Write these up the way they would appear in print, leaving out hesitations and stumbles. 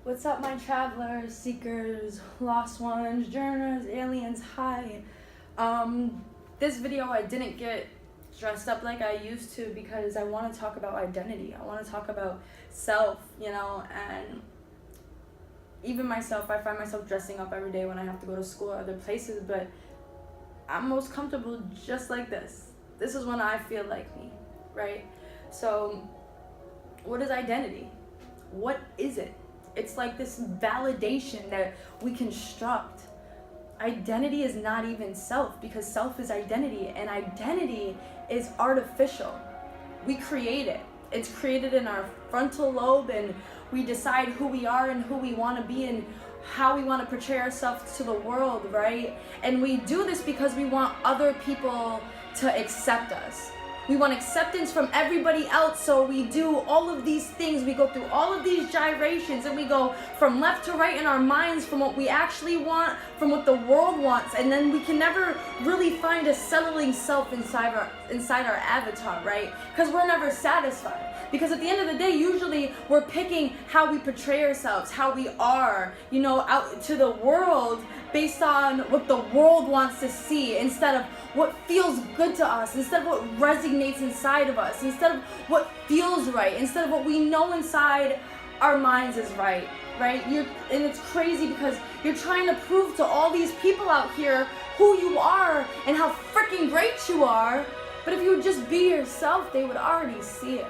What's up, my travelers, seekers, lost ones, journers, aliens, hi. This video I didn't get dressed up like I used to because I want to talk about identity. I want to talk about self, and even myself, I find myself dressing up every day when I have to go to school or other places, but I'm most comfortable just like this. This is when I feel like me, right? So, what is identity? What is it? It's like this validation that we construct. Identity is not even self, because self is identity, and identity is artificial. We create it. It's created in our frontal lobe, and we decide who we are and who we want to be and how we want to portray ourselves to the world, right? And we do this because we want other people to accept us. We want acceptance from everybody else, so we do all of these things. We go through all of these gyrations, and we go from left to right in our minds, from what we actually want, from what the world wants, and then we can never really find a settling self inside our avatar, right? Because we're never satisfied. Because at the end of the day, usually we're picking how we portray ourselves, how we are, out to the world based on what the world wants to see, instead of what feels good to us, instead of what resonates inside of us, instead of what feels right, instead of what we know inside our minds is right? And it's crazy because you're trying to prove to all these people out here who you are and how freaking great you are, but if you would just be yourself, they would already see it.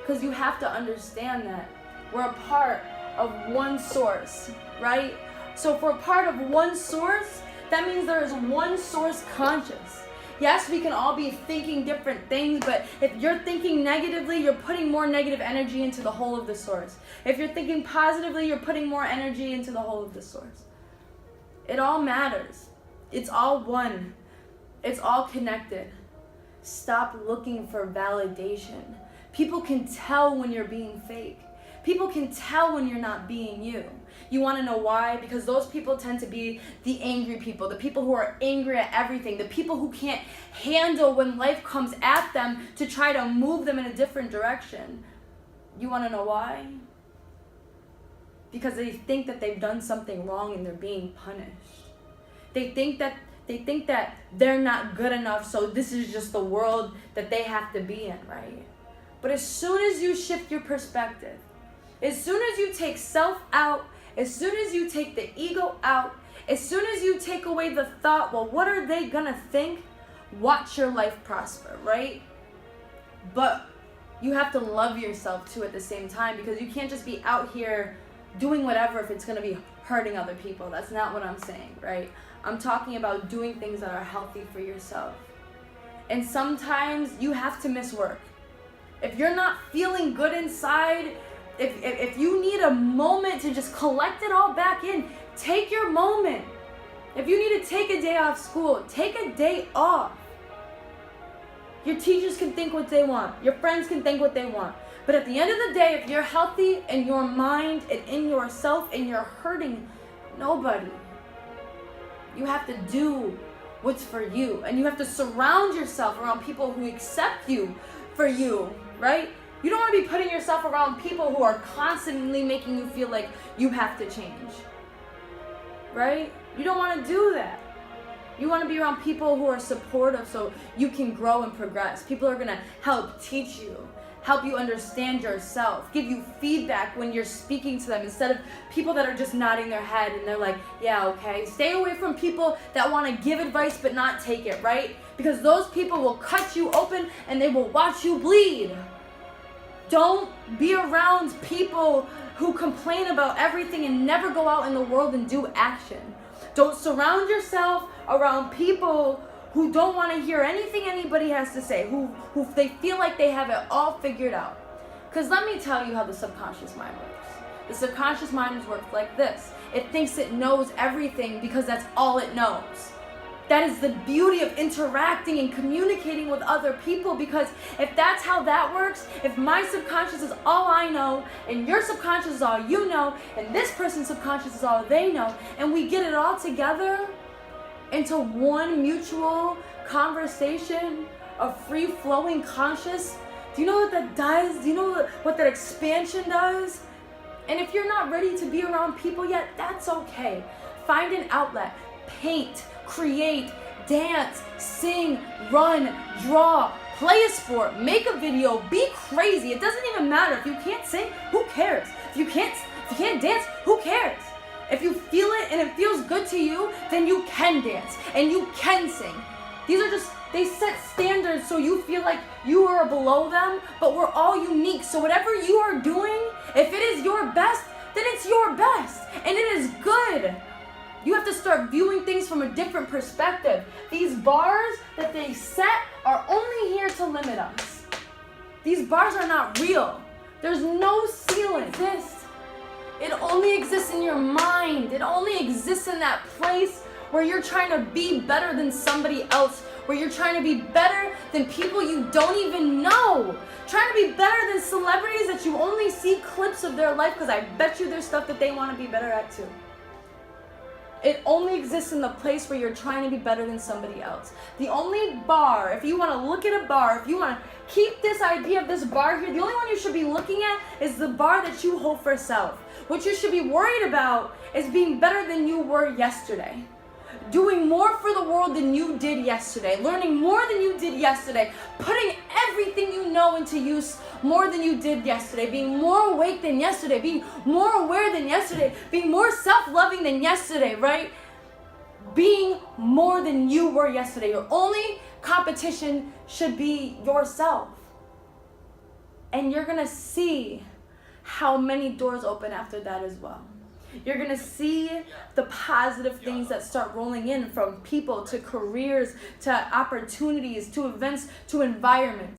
Because you have to understand that we're a part of one source, right? So if we're a part of one source, that means there is one source conscious. Yes, we can all be thinking different things, but if you're thinking negatively, you're putting more negative energy into the whole of the source. If you're thinking positively, you're putting more energy into the whole of the source. It all matters. It's all one. It's all connected. Stop looking for validation. People can tell when you're being fake. People can tell when you're not being you. You want to know why? Because those people tend to be the angry people, the people who are angry at everything, the people who can't handle when life comes at them to try to move them in a different direction. You want to know why? Because they think that they've done something wrong and they're being punished. They think that they're not good enough, so this is just the world that they have to be in, right? But as soon as you shift your perspective, as soon as you take self out, as soon as you take the ego out, as soon as you take away the thought, well, what are they gonna think? Watch your life prosper, right? But you have to love yourself too at the same time, because you can't just be out here doing whatever if it's gonna be hurting other people. That's not what I'm saying, right? I'm talking about doing things that are healthy for yourself. And sometimes you have to miss work. If you're not feeling good inside, if you need a moment to just collect it all back in, take your moment. If you need to take a day off school, take a day off. Your teachers can think what they want. Your friends can think what they want. But at the end of the day, if you're healthy in your mind and in yourself and you're hurting nobody, you have to do what's for you. And you have to surround yourself around people who accept you for you, right? You don't want to be putting yourself around people who are constantly making you feel like you have to change, right? You don't want to do that. You want to be around people who are supportive so you can grow and progress. People are going to help teach you, help you understand yourself, give you feedback when you're speaking to them, instead of people that are just nodding their head and they're like, yeah, okay. Stay away from people that want to give advice but not take it, right? Because those people will cut you open and they will watch you bleed. Don't be around people who complain about everything and never go out in the world and do action. Don't surround yourself around people who don't want to hear anything anybody has to say, who they feel like they have it all figured out. Because let me tell you how the subconscious mind works. The subconscious mind works like this. It thinks it knows everything because that's all it knows. That is the beauty of interacting and communicating with other people, because if that's how that works, if my subconscious is all I know, and your subconscious is all you know, and this person's subconscious is all they know, and we get it all together into one mutual conversation of free-flowing conscious, do you know what that does? Do you know what that expansion does? And if you're not ready to be around people yet, that's okay. Find an outlet. Paint, create, dance, sing, run, draw, play a sport, make a video, be crazy. It doesn't even matter. If you can't sing, who cares? If you can't dance, who cares? If you feel it and it feels good to you, then you can dance and you can sing. These are just, they set standards so you feel like you are below them, but we're all unique. So whatever you are doing, if it is your best, then it's your best and it is good. You have to start viewing things from a different perspective. These bars that they set are only here to limit us. These bars are not real. There's no ceiling. It only exists in your mind. It only exists in that place where you're trying to be better than somebody else, where you're trying to be better than people you don't even know, trying to be better than celebrities that you only see clips of their life, because I bet you there's stuff that they want to be better at too. It only exists in the place where you're trying to be better than somebody else. The only bar, if you want to look at a bar, if you want to keep this idea of this bar here, the only one you should be looking at is the bar that you hold for self. What you should be worried about is being better than you were yesterday. Doing more for the world than you did yesterday. Learning more than you did yesterday. Putting everything you know into use more than you did yesterday. Being more awake than yesterday. Being more aware than yesterday. Being more self-loving than yesterday, right? Being more than you were yesterday. Your only competition should be yourself. And you're going to see how many doors open after that as well. You're going to see the positive things that start rolling in, from people to careers to opportunities to events to environments.